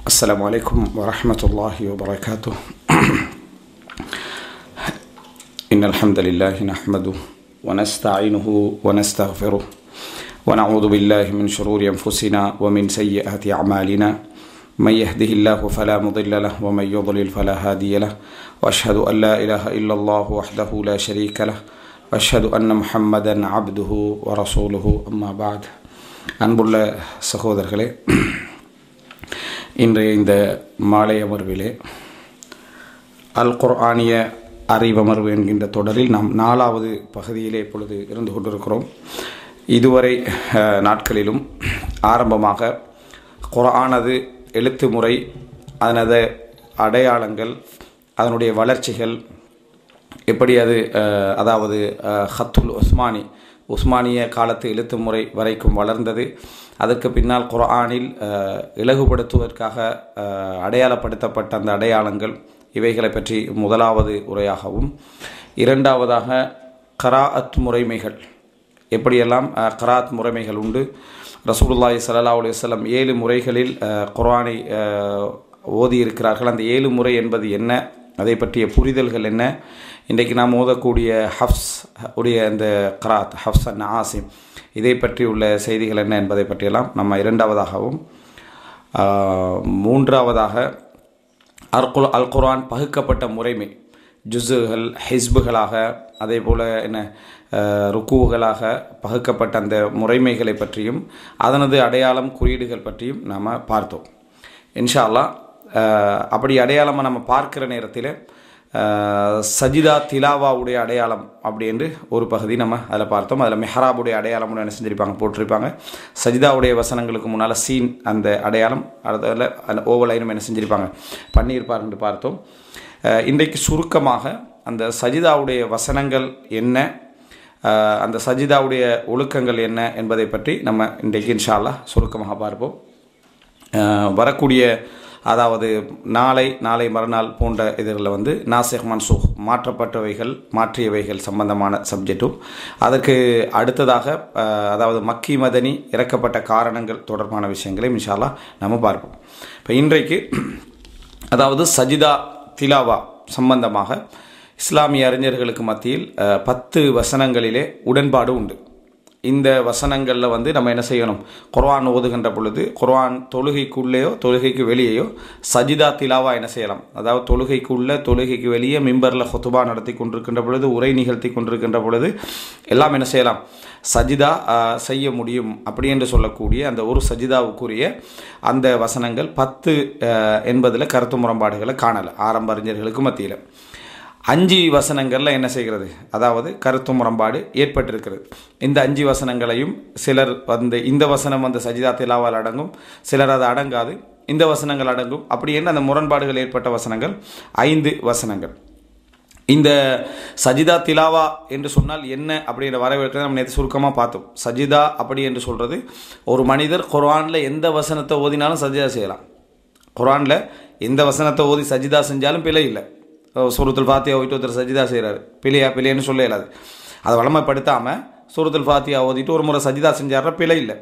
السلام عليكم ورحمة الله وبركاته. إن الحمد لله نحمده ونستعينه ونستغفره ونعوذ بالله من شرور أنفسنا ومن سيئات أعمالنا. من يهده الله فلا مضل له ومن يضلل فلا هادي له وأشهد أن لا إله إلا الله وحده لا شريك له وأشهد أن محمدا عبده ورسوله أما بعد. அன்புள்ள சகோதரர்களே, இன்றைய இந்த மாலை அமர்விலே அல் குர்ஆனிய அறிவமர்வு என்கின்ற தொடரில் நாம் 4வது பகுதியிலே இப்பொழுது இருந்து கொண்டிருக்கிறோம். இதுவரை நாட்களிலும் ஆரம்பமாக குர்ஆனது எழுத்து முறை, அதனது அடையாளங்கள், அதனுடைய வளர்ச்சிகள், எப்படி அது அதாவது ஹத்துல் உஸ்மானிய காலத்து எழுத்து முறை வரைக்கும் வளர்ந்தது, அதற்கு பின்னால் குர்ஆனில் இலகுபடுத்துவதற்காக அடையாளப்படுத்தப்பட்ட அந்த அடையாளங்கள், இவைகளை பற்றி முதலாவது உரையாகவும், இரண்டாவதாக கராஅத் முறைமைகள், எப்படியெல்லாம் கராஅத் முறைமைகள் உண்டு. ரசூலுல்லாஹி ஸல்லல்லாஹு அலைஹி வஸல்லம் 7 முறைகளில் குர்ஆனை ஓதியிருக்கிறார்கள். அந்த 7 முறை என்பது என்ன, அதை பற்றிய புரிதல்கள் என்ன, இன்றைக்கு நாம் ஓதக்கூடிய ஹஃப்ஸ் உடைய அந்த கராத், ஹஃப்ஸ் அன் ஆசிம், இதை பற்றி உள்ள செய்திகள் என்ன என்பதை பற்றியெல்லாம் நம்ம இரண்டாவதாகவும், மூன்றாவதாக அல் குர்ஆன் பகுக்கப்பட்ட முறைமை, ஜுஸுகள், ஹிஸ்புகளாக, அதே போல் என்ன ருக்குகளாக பகுக்கப்பட்ட அந்த முறைமைகளை பற்றியும் அதனது அடையாளம், குறியீடுகள் பற்றியும் நாம் பார்த்தோம். இன்ஷா அல்லாஹ் அப்படி அடையாளமாக நம்ம பார்க்கிற நேரத்தில் சஜிதா திலாவாவுடைய அடையாளம் அப்படி என்று ஒரு பகுதி நம்ம அதில் பார்த்தோம். அதில் மெஹராபுடைய அடையாளம் என்ன செஞ்சுருப்பாங்க, போட்டிருப்பாங்க. சஜிதாவுடைய வசனங்களுக்கு முன்னால் சீன் அந்த அடையாளம், அதில் அந்த ஓவலைனும் என்ன செஞ்சுருப்பாங்க, பண்ணியிருப்பார் என்று பார்த்தோம். இன்றைக்கு சுருக்கமாக அந்த சஜிதாவுடைய வசனங்கள் என்ன, அந்த சஜிதாவுடைய ஒழுக்கங்கள் என்ன என்பதை பற்றி நம்ம இன்றைக்கு இன்ஷா அல்லாஹ் சுருக்கமாக பார்ப்போம். வரக்கூடிய அதாவது நாளை மறுநாள் போன்ற இதில் நாசிக் மன்சூக், மாற்றப்பட்டவைகள் மாற்றியவைகள் சம்பந்தமான சப்ஜெக்டும், அதற்கு அடுத்ததாக அதாவது மக்கி மதனி இறக்கப்பட்ட காரணங்கள் தொடர்பான விஷயங்களையும் இன்ஷா அல்லாஹ் நம்ம பார்ப்போம். இப்போ இன்றைக்கு அதாவது சஜிதா திலாவா சம்பந்தமாக இஸ்லாமிய அறிஞர்களுக்கு மத்தியில் 10 வசனங்களிலே உடன்பாடு உண்டு. இந்த வசனங்களில் நம்ம என்ன செய்யணும், குர்ஆன் ஓதுகின்ற பொழுது குர்ஆன் தொழுகைக்குள்ளேயோ தொழுகைக்கு வெளியேயோ சஜிதா திலாவா என்ன செய்யலாம், அதாவது தொழுகைக்குள்ளே தொழுகைக்கு வெளியே மிம்பரில் ஹுதுபா நடத்தி கொண்டிருக்கின்ற பொழுது, உரை நிகழ்த்தி கொண்டிருக்கின்ற பொழுது எல்லாம் என்ன செய்யலாம், சஜிதா செய்ய முடியும். அப்படி என்று சொல்லக்கூடிய அந்த ஒரு சஜிதாவுக்குரிய அந்த வசனங்கள் 10 என்பதில் கருத்து முரண்பாடுகளை காணலை ஆரம்ப அறிஞர்களுக்கு மத்தியில். 5 வசனங்களில் என்ன செய்கிறது, அதாவது கருத்து முரண்பாடு ஏற்பட்டிருக்கிறது. இந்த 5 வசனங்களையும் சிலர் இந்த வசனம் சஜிதா திலாவால் அடங்கும், சிலர் அது அடங்காது, இந்த வசனங்கள் அடங்கும், அப்படி என்று அந்த முரண்பாடுகள் ஏற்பட்ட வசனங்கள் 5 வசனங்கள். இந்த சஜிதா திலாவா என்று சொன்னால் என்ன அப்படின்ற வரவேற்கிறத நம்ம நேற்று சுருக்கமாக பார்த்தோம். சஜிதா அப்படி என்று சொல்கிறது, ஒரு மனிதர் குர்ஆனில் எந்த வசனத்தை ஓதினாலும் சஜிதா செய்யலாம். குர்ஆனில் எந்த வசனத்தை ஓதி சஜிதா செஞ்சாலும் பிழை இல்லை. சூரத்துல் ஃபாத்தியா ஓதிட்டு ஒருத்தர் சஜிதா செய்கிறாரு, பிழைன்னு சொல்ல இயலாது. அதை வளமைப்படுத்தாமல் சூரத்துல் ஃபாத்தியா ஓதிட்டு ஒரு முறை சஜிதா செஞ்சாருன்னா பிழை இல்லை.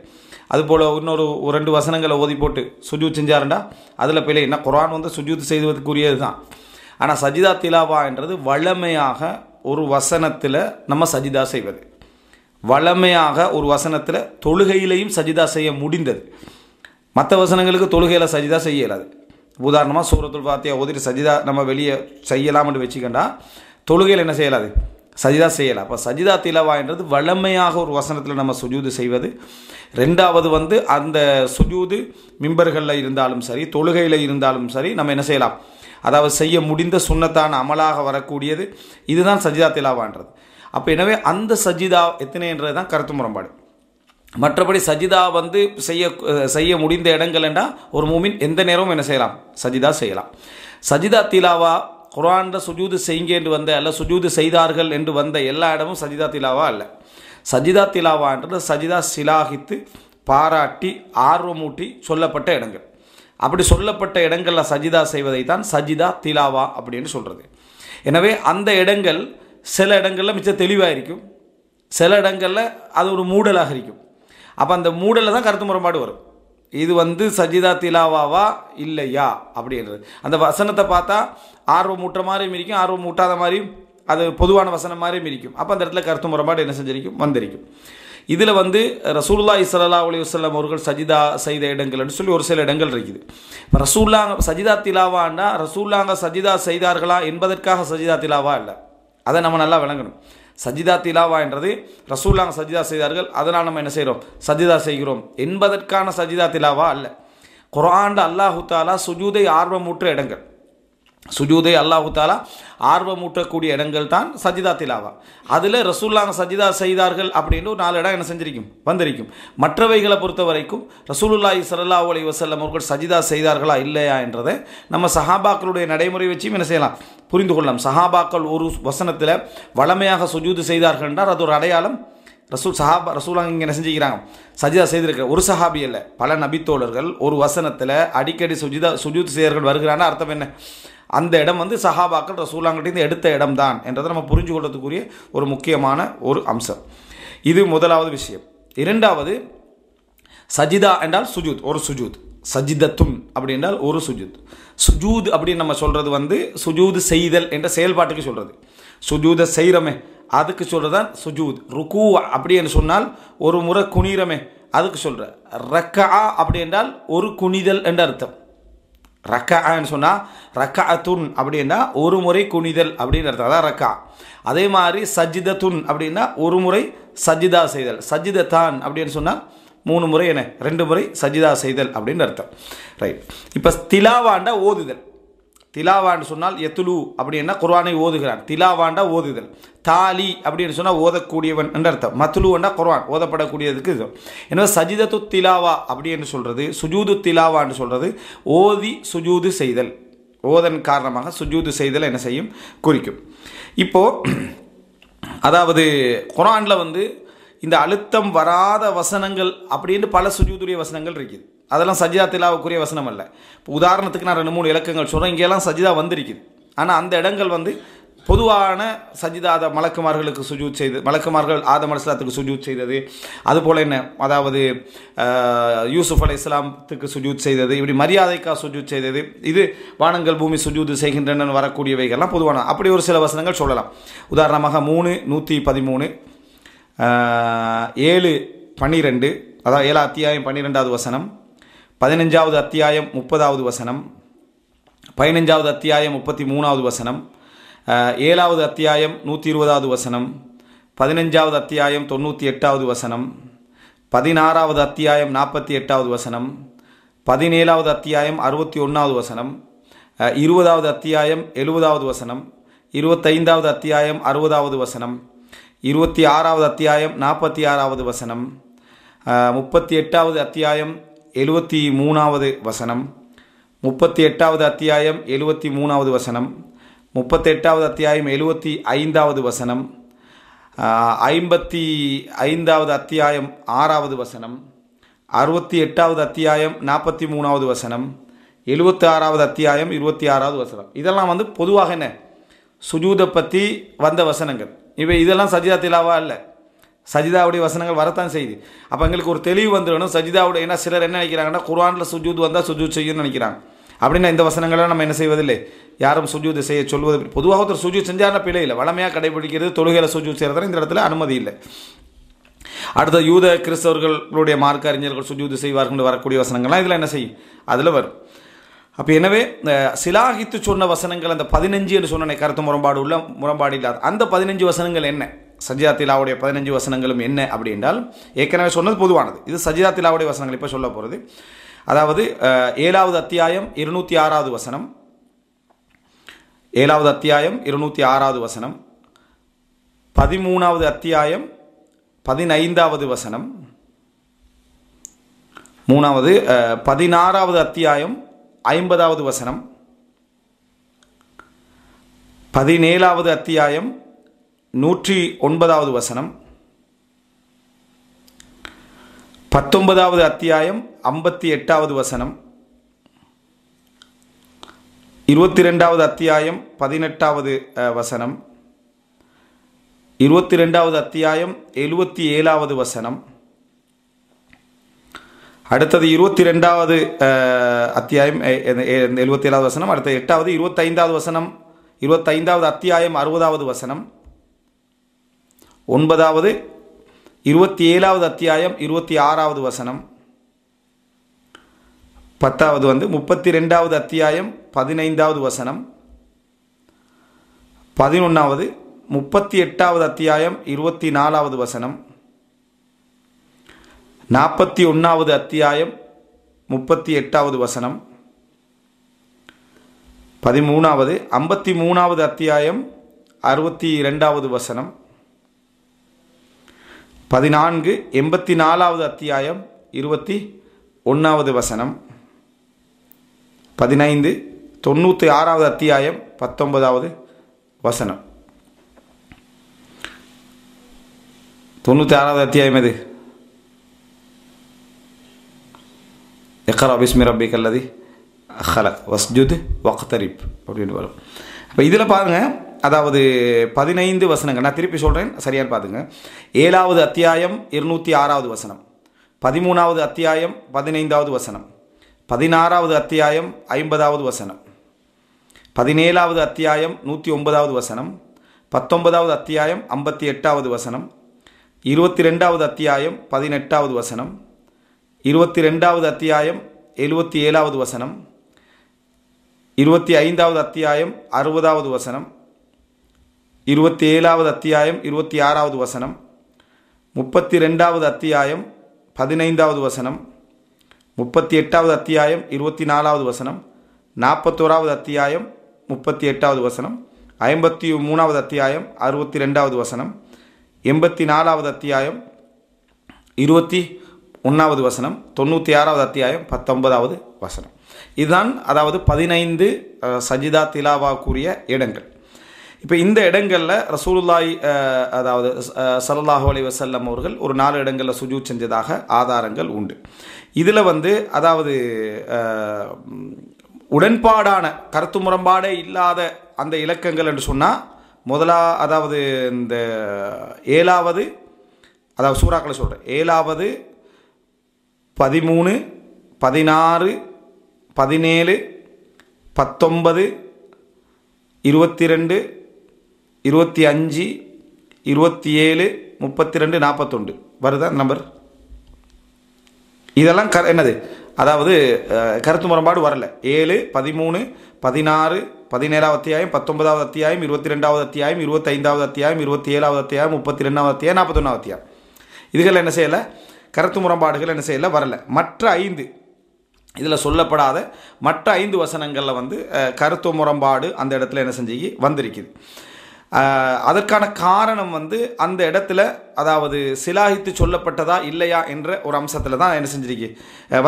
அதுபோல் இன்னொரு 2 வசனங்களை ஓதி போட்டு சுஜூத் செஞ்சாருண்டா அதில் பிழை. என்ன, குர்ஆன் சுஜூத் செய்வதற்குரியது தான். ஆனால் சஜிதா திலாவா என்றது வளமையாக ஒரு வசனத்தில் நம்ம சஜிதா செய்வது, வளமையாக ஒரு வசனத்தில் தொழுகையிலையும் சஜிதா செய்ய முடிந்தது. மற்ற வசனங்களுக்கு தொழுகையில் சஜிதா செய்ய இயலாது. உதாரணமாக சூரத்துல் ஃபாத்தியா ஓதிட்டு சஜிதா நம்ம வெளியே செய்யலாம்னு வச்சுக்கண்டா, தொழுகையில் என்ன செய்யலாது, சஜிதா செய்யலாம். அப்போ சஜிதா திலாவா என்றது வளமையாக ஒரு வசனத்தில் நம்ம சுஜூது செய்வது. ரெண்டாவது அந்த சுஜூது மிம்பர்களில் இருந்தாலும் சரி, தொழுகையில் இருந்தாலும் சரி, நம்ம என்ன செய்யலாம், அதாவது செய்ய முடிந்த சுன்னத்தான அமலாக வரக்கூடியது, இதுதான் சஜிதா திலாவான்றது. அப்போ எனவே அந்த சஜிதா எத்தனைன்றது தான் கருத்து முரண்பாடு. மற்றபடி சஜிதா செய்ய முடிந்த இடங்கள் என்றால் ஒரு மூமின் எந்த நேரமும் என்ன செய்யலாம், சஜிதா செய்யலாம். சஜிதா திலாவா குர்ஆனில் சுஜூது செய்யுங்க என்று அல்ல சுஜூது செய்தார்கள் என்று எல்லா இடமும் சஜிதா திலாவா அல்ல. சஜிதா திலாவான்றது சஜிதா சிலாகித்து பாராட்டி ஆர்வமூட்டி சொல்லப்பட்ட இடங்கள். அப்படி சொல்லப்பட்ட இடங்களில் சஜிதா செய்வதை தான் சஜிதா திலாவா அப்படின்னு சொல்கிறது. எனவே அந்த இடங்கள் சில இடங்களில் மிச்சம் தெளிவாக இருக்கும், சில இடங்களில் அது ஒரு மூடலாக இருக்கும். அப்போ அந்த மூடலில் தான் கருத்து முரண்பாடு வரும். இது வந்து சஜிதா திலாவாவா இல்லையா அப்படின்றது. அந்த வசனத்தை பார்த்தா ஆர்வம் ஊட்டுற மாதிரியும் இருக்கும், ஆர்வம் ஊட்டாத மாதிரியும், அது பொதுவான வசனம் மாதிரியும் இருக்கும். அப்போ அந்த இடத்துல கருத்து முறைப்பாடு என்ன செஞ்சிருக்கும், வந்திருக்கும். இதில் வந்து ரசூலுல்லாஹி ஸல்லல்லாஹு அலைஹி வஸல்லம் அவர்கள் சஜிதா செய்த இடங்கள்னு சொல்லி ஒரு சில இடங்கள் இருக்குது. இப்போ ரசூல்லாங்க சஜிதா திலாவான்னா ரசூல்லாங்க சஜிதா செய்தார்களா என்பதற்காக சஜிதா திலாவா இல்லை. அதை நம்ம நல்லா விளங்கணும். சஜிதா திலாவா என்றது ரசூல்லாங்க சஜிதா செய்தார்கள், அதனால் நம்ம என்ன செய்கிறோம், சஜிதா செய்கிறோம் என்பதற்கான சஜிதா திலாவா அல்ல. குர்ஆன்ல அல்லாஹு தஆலா சுஜூதை ஆர்வமூற்ற இடங்கள், சுஜூதை அல்லாஹு தஆலா ஆர்வமூட்டக்கூடிய இடங்கள் தான் சஜிதா திலாவா. அதில் ரசூல்லாங்க சஜிதா செய்தார்கள் அப்படின்னு ஒரு 4 இடம் என்ன செஞ்சிருக்கும், வந்திருக்கும். மற்றவைகளை பொறுத்த வரைக்கும் ரசூலுல்லாஹி ஸல்லல்லாஹு அலைஹி வஸல்லம் அவர்கள் சஜிதா செய்தார்களா இல்லையா என்றதை நம்ம சஹாபாக்களுடைய நடைமுறை வச்சும் என்ன செய்யலாம், புரிந்து கொள்ளலாம். சஹாபாக்கள் ஒரு வசனத்தில் வளமையாக சுஜூது செய்தார்கள் என்றால் அது ஒரு அடையாளம். ரசூலாங்க இங்கே என்ன செஞ்சுக்கிறாங்க, சஜிதா செய்திருக்கிற ஒரு சஹாபி அல்ல, பல நபித்தோழர்கள் ஒரு வசனத்தில் அடிக்கடி சுஜூத் செய்தார்கள் வருகிறான்னா அர்த்தம் என்ன, அந்த இடம் வந்து சஹாபாக்கள் ரசூலாங்கிட்ட எடுத்த இடம் தான் என்றதை நம்ம புரிஞ்சு கொள்றதுக்குரிய ஒரு முக்கியமான ஒரு அம்சம். இது முதலாவது விஷயம். இரண்டாவது, சஜிதா என்றால் சுஜூத், ஒரு சுஜூத். சஜிதத்துன் அப்படி என்றால் ஒரு சுஜூத். சுஜூத் அப்படின்னு நம்ம சொல்கிறது வந்து சுஜூது செய்தல் என்ற செயல்பாட்டுக்கு சொல்கிறது. சுஜூதை செய்கிறோமே அதுக்கு சொல்கிறதான் சுஜூத். ருக்கு அப்படின்னு சொன்னால் ஒரு முறை குனிறமே அதுக்கு சொல்கிற. ரக்கா அப்படி என்றால் ஒரு குனிதல் என்ற அர்த்தம். ரக்கான்னு சொன்னால் ரக்காத்துன் அப்படின்னா ஒரு முறை குனிதல் அப்படின்னு அர்த்தம், அதான் ரக்கா. அதே மாதிரி சஜிதத்துன் அப்படின்னா ஒரு முறை சஜிதா செய்தல். சஜிதத்தான் அப்படின்னு சொன்னால் 3 முறை என்ன, 2 முறை சஜிதா செய்தல் அப்படின்னு அர்த்தம். ரைட். இப்போ திலாவாண்டா ஓதுதல். திலாவான்னு சொன்னால் எத்துலு அப்படின்னா குர்ஆனை ஓதுகிறான், திலாவாண்டா ஓதுதல். தாலி அப்படின்னு சொன்னால் ஓதக்கூடியவன் என்ற அர்த்தம். மத்துலுவண்டா குர்ஆன் ஓதப்படக்கூடியதுக்கு இது. எனவே சஜிதத்து திலாவா அப்படின்னு சொல்கிறது, சுஜூது திலாவான்னு சொல்கிறது ஓதி சுஜூது செய்தல், ஓதன் காரணமாக சுஜூது செய்தல் என்ன செய்யும், குறிக்கும். இப்போது அதாவது குர்ஆனில் வந்து இந்த அழுத்தம் வராத வசனங்கள் அப்படின்னு பல சுஜூதுடைய வசனங்கள் இருக்குது. அதெல்லாம் சஜிதா திலாவுக்குரிய வசனம் அல்ல. இப்போ உதாரணத்துக்கு நான் 2-3 இலக்கங்கள் சொல்கிறேன். இங்கெல்லாம் சஜிதா வந்திருக்குது, ஆனால் அந்த இடங்கள் வந்து பொதுவான சஜிதா மலக்குமார்களுக்கு சுஜூத் செய்து, மலக்குமார்கள் ஆதம் அலைஹிஸ்ஸலாத்துக்கு சுஜூத் செய்தது, அதுபோல் என்ன, அதாவது யூசுப் அலைஹிஸ்ஸலாத்துக்கு சுஜூத் செய்தது, இப்படி மரியாதைக்காக சுஜூத் செய்தது, இது வானங்கள் பூமி சுஜூது செய்கின்றன வரக்கூடியவைகள்லாம் பொதுவான அப்படி ஒரு சில வசனங்கள் சொல்லலாம். உதாரணமாக 3:113, 7:12, அதாவது 7 அத்தியாயம் 12வது வசனம், 15வது அத்தியாயம் 30வது வசனம், 15வது அத்தியாயம் 33வது வசனம், 7வது அத்தியாயம் 120வது வசனம், 15வது அத்தியாயம் 98வது வசனம், 16வது அத்தியாயம் 48வது வசனம், 17வது அத்தியாயம் 61வது வசனம், 20வது அத்தியாயம் 70வது வசனம், 25வது அத்தியாயம் 60வது வசனம், 26வது அத்தியாயம் 46வது வசனம், 38வது அத்தியாயம் 73வது வசனம், 38வது அத்தியாயம் 73வது வசனம், 38வது அத்தியாயம் 75வது வசனம், 55வது அத்தியாயம் 6வது வசனம், 68வது அத்தியாயம் 43வது வசனம், 76வது அத்தியாயம் 26வது வசனம். இதெல்லாம் வந்து பொதுவாக என்ன சுஜூதை பற்றி வந்த வசனங்கள். இதெல்லாம் சஜிதா திலாவா இல்லை, சஜிதாவுடைய வசனங்கள் வரத்தான் செய்யுது. அப்போ எங்களுக்கு ஒரு தெளிவு வந்துடணும் சஜிதாவுடைய. ஏன்னா சிலர் என்ன நினைக்கிறாங்கன்னா குர்ஆனில் சுஜூத் வந்தால் சுஜூத் செய்யணும்னு நினைக்கிறாங்க. அப்படின்னா இந்த வசனங்கள்லாம் நம்ம என்ன செய்வதில்லை, யாரும் சுஜூத் செய்ய சொல்வது. பொதுவாக ஒருத்தர் சுஜூத் செஞ்சாருன்னா பிழை இல்லை, வளமையாக கடைபிடிக்கிறது தொழுகையில் சுஜூத் செய்கிறதுனா இந்த இடத்துல அனுமதி இல்லை. அடுத்த யூத கிறிஸ்தவர்களுடைய மார்க்க அறிஞர்கள் சுஜூத் செய்வார்கள் வரக்கூடிய வசனங்கள்லாம் இதில் என்ன செய்யும், அதில் வரும். அப்போ எனவே சிலாகித்து சொன்ன வசனங்கள் அந்த 15 என்று சொன்ன கருத்து முரண்பாடு இல்லாத அந்த 15 வசனங்கள் என்ன, சஜிதா திலாவுடைய 15 வசனங்களும் என்ன அப்படி என்றால், ஏற்கனவே சொன்னது பொதுவானது. இது சஜிதா திலாவுடைய வசனங்கள் இப்போ சொல்ல போகிறது. அதாவது 7வது அத்தியாயம் 206வது வசனம், 7வது அத்தியாயம் 206வது வசனம், 13வது அத்தியாயம் 15வது வசனம், 16வது அத்தியாயம் 50வது வசனம், 17வது அத்தியாயம் 109வது வசனம், 19வது அத்தியாயம் 58வது வசனம், 22வது அத்தியாயம் 18வது வசனம், 22வது அத்தியாயம் 77வது வசனம், அடுத்தது 22வது அத்தியாயம் 77வது வசனம். அடுத்த 8வது 25வது வசனம், 25வது அத்தியாயம் 60வது வசனம். 9வது 27வது அத்தியாயம் 26வது வசனம். 10வது 32வது அத்தியாயம் 15வது வசனம். 11வது 38வது அத்தியாயம் 24வது வசனம். 41வது அத்தியாயம் 38வது வசனம். 13வது 53வது அத்தியாயம் 62வது வசனம். 14 84வது அத்தியாயம் 21வது வசனம். 15 96வது அத்தியாயம் 19வது வசனம். 96வது அத்தியாயம் எது? இக்ரா பிஸ்மி ரப்பிக்கல் லதீ ஹலக் வஸ்ஜுத் வக்தரிப் அப்படின்னு வரும். இப்போ இதில் பாருங்கள், அதாவது 15 வசனங்கள் நான் திருப்பி சொல்கிறேன், சரியான பாருங்க. 7வது அத்தியாயம் 206வது வசனம். 13வது அத்தியாயம் 15வது வசனம். 16வது அத்தியாயம் 50வது வசனம். 17வது அத்தியாயம் 109வது வசனம். 19வது அத்தியாயம் 58வது வசனம். 22வது அத்தியாயம் 18வது வசனம். 22வது அத்தியாயம் 77வது வசனம். 25வது அத்தியாயம் 60வது வசனம். 27வது அத்தியாயம் 26வது வசனம். 32வது அத்தியாயம் 15வது வசனம். 38வது அத்தியாயம் 24வது வசனம். 41வது அத்தியாயம் 38வது வசனம். 53வது அத்தியாயம் 62வது வசனம். 84வது அத்தியாயம் 21வது வசனம். 96வது அத்தியாயம் 19வது வசனம். இதுதான் அதாவது 15 சஜிதா திலாவாக்குரிய இடங்கள். இப்போ இந்த இடங்களில் ரசூலுல்லாஹி அதாவது ஸல்லல்லாஹு அலைஹி வஸல்லம் அவர்கள் ஒரு 4 இடங்களில் சுஜூத் செஞ்சதாக ஆதாரங்கள் உண்டு. இதில் அதாவது உடன்பாடான கருத்து முரண்பாடே இல்லாத அந்த இலக்கங்கள் என்று சொன்னால் அதாவது இந்த 7வது அதாவது சூறாக்களை சொல்கிறேன். 7வது 13 16 17 19 22 25 27 32 41 வருதா நம்பர்? இதெல்லாம் என்னது, அதாவது கருத்து முரண்பாடு வரல. 7 13 16 17வது அத்தியாயம் 19வது அத்தியாயம் 22வது அத்தியாயம் 25வது அத்தியாயம் 27வது அத்தியாயம் 32வது அத்தியாயம் 41வது அத்தியாயம் இதுகள் என்ன செய்யலை, கருத்து முரண்பாடுகள் என்ன செய்யலை, வரல. மற்ற 5 இதில் சொல்லப்படாத மற்ற 5 வசனங்களில் கருத்து முரண்பாடு அந்த இடத்துல என்ன செஞ்சு வந்திருக்குது. அதற்கான காரணம் அந்த இடத்துல அதாவது சிலாகித்து சொல்லப்பட்டதா இல்லையா என்ற ஒரு அம்சத்தில் தான் என்ன செஞ்சிருக்கு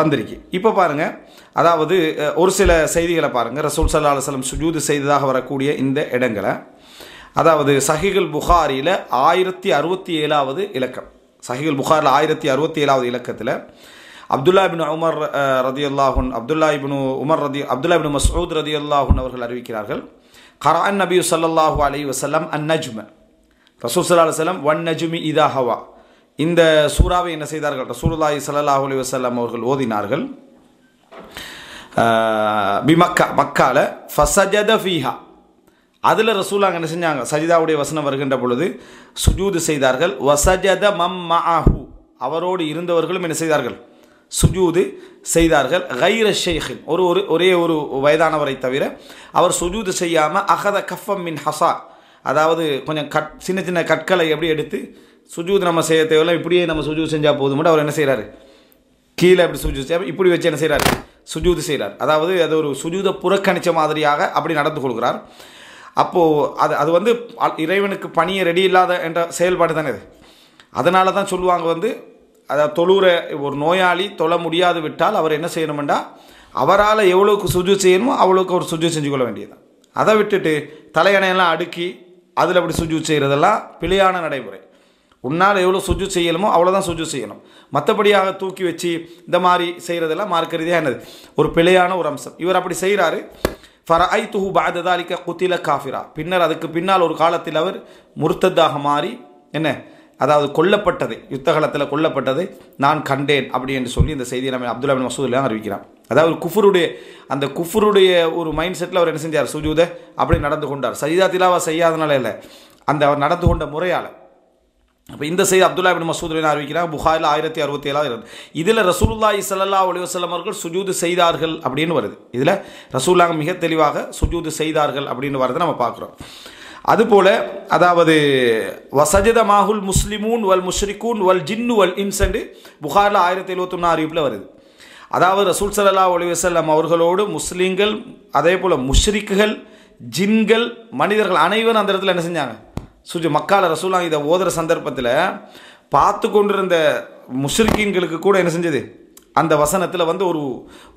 வந்திருக்கு. இப்போ பாருங்கள், அதாவது ஒரு சில செய்திகளை பாருங்கள். ரசூல் ஸல்லல்லாஹு அலைஹி வஸல்லம் சுஜூது செய்ததாக வரக்கூடிய இந்த இடங்களை அதாவது சஹீஹுல் புகாரியில் 1067வது இலக்கம். சஹீஹுல் புகாரில் 1067வது இலக்கத்தில் அப்துல்லா இப்னு உமர் ரதியல்லாஹு அன்ஹு அப்துல்லா இப்னு மஸ்ஊத் ரதியல்லாஹு அன்ஹு அவர்கள் அறிவிக்கிறார்கள், கரான் நபி ஸல்லல்லாஹு அலைஹி வஸல்லம் அன்-நஜ்ம, ரசூல் ஸல்லல்லாஹு அலைஹி வஸல்லம் வன்-நஜ்மி இதா ஹவா, இந்த சூறாவை என்ன செய்தார்கள், ரசூலுல்லாஹி ஸல்லல்லாஹு அலைஹி வஸல்லம் அவர்கள் ஓதினார்கள். மக்கால ஃபஸஜத ஃபீஹா, அதில் ரசூலுல்லாஹ் என்ன செஞ்சாங்க, சஜிதாவுடைய வசனம் வருகின்ற பொழுது சுஜூது செய்தார்கள். வஸஜத மம் மஅஹு, அவரோடு இருந்தவர்களும் என்ன செய்தார்கள், சுஜூது செய்தார்கள். கைர ஷேഖിன், ஒரே ஒரு வயதானவரை தவிர அவர் சுஜூது செய்யாமல் அகத கஃபம் மின் ஹசா, அதாவது கொஞ்சம் சின்ன சின்ன கற்களை எப்படி எடுத்து சுஜூது நம்ம செய்ய தேவையில்லை, இப்படியே நம்ம சுஜூது செஞ்சால் போதும், அவர் என்ன செய்கிறாரு, கீழே எப்படி சுஜூது செய்ய இப்படி வச்சு என்ன செய்கிறார், சுஜூது செய்கிறார். அதாவது அது ஒரு சுஜூதை புறக்கணித்த மாதிரியாக அப்படி நடந்து கொள்கிறார். அப்போது அது இறைவனுக்கு பணியை ரெடி இல்லாத என்ற செயல்பாடு தானே இது. அதனால தான் சொல்லுவாங்க அதாவது தொழுகிற ஒரு நோயாளி தொழ முடியாது விட்டால் அவர் என்ன செய்யணுமெண்டா அவரால் எவ்வளோக்கு சுஜூத் செய்யணுமோ அவ்வளோக்கு அவர் சுஜூத் செஞ்சு கொள்ள வேண்டியது. அதை விட்டுட்டு தலையணையெல்லாம் அடுக்கி அதில் அப்படி சுஜூத் செய்கிறதெல்லாம் பிழையான நடைமுறை. உன்னால் எவ்வளோ சுஜூத் செய்யணுமோ அவ்வளோதான் சுஜூத் செய்யணும். மற்றபடியாக தூக்கி வச்சு இந்த மாதிரி செய்கிறதெல்லாம் மார்க்க ரீதியாக என்னது ஒரு பிழையான ஒரு அம்சம். இவர் அப்படி செய்கிறாரு. ஃபரஐதுஹு பஅத ذلك குத்தில காஃபிரா, பின்னர் அதுக்கு பின்னால் ஒரு காலத்தில் அவர் முர்த்ததாக மாறி என்ன அதாவது கொல்லப்பட்டதை, யுத்தகலத்தில் கொல்லப்பட்டதை நான் கண்டேன் அப்படி என்று சொல்லி இந்த செய்தியை நம்ம அப்துல்லா பின் மசூத் அறிவிக்கிறான். அதாவது அந்த குஃபருடைய ஒரு மைண்ட் செட்டில் அவர் என்ன செஞ்சார், சுஜூதை அப்படி நடந்து கொண்டார். சஜிதா திலாவா செய்யாதனால இல்லை, அந்த அவர் நடந்து கொண்ட முறையால். அப்போ இந்த செய்தி அப்துல்லா பின் மசூத் அறிவிக்கிறாங்க. புகாரில் 1067 இதில் ரசூலுல்லாஹி ஸல்லல்லாஹு அலைஹி வஸல்லம் அவர்கள் சுஜூது செய்தார்கள் அப்படின்னு வருது. இதில் ரசூலுல்லாஹ் மிக தெளிவாக சுஜூது செய்தார்கள் அப்படின்னு வரதை நம்ம பார்க்குறோம். அதுபோல அதாவது வசஜத மாஹுல் முஸ்லிமூன் வல் முஷ்ரிகூன் வல் ஜின்னு வல் இன்சண்டு புகாரில் 1071 அறிவிப்பில் வருது. அதாவது ரசூல் ஸல்லல்லாஹு அலைஹி வஸல்லம் அவர்களோடு முஸ்லீம்கள், அதே போல் முஷ்ரிக்குகள், ஜின்கள், மனிதர்கள் அனைவரும் அந்த இடத்துல என்ன செஞ்சாங்க, மக்கால ரசூலுல்லாஹ் இதை ஓதுற சந்தர்ப்பத்தில் பார்த்து கொண்டிருந்த முஷ்ரிக்கீன்களுக்கு கூட என்ன செஞ்சது, அந்த வசனத்தில் வந்து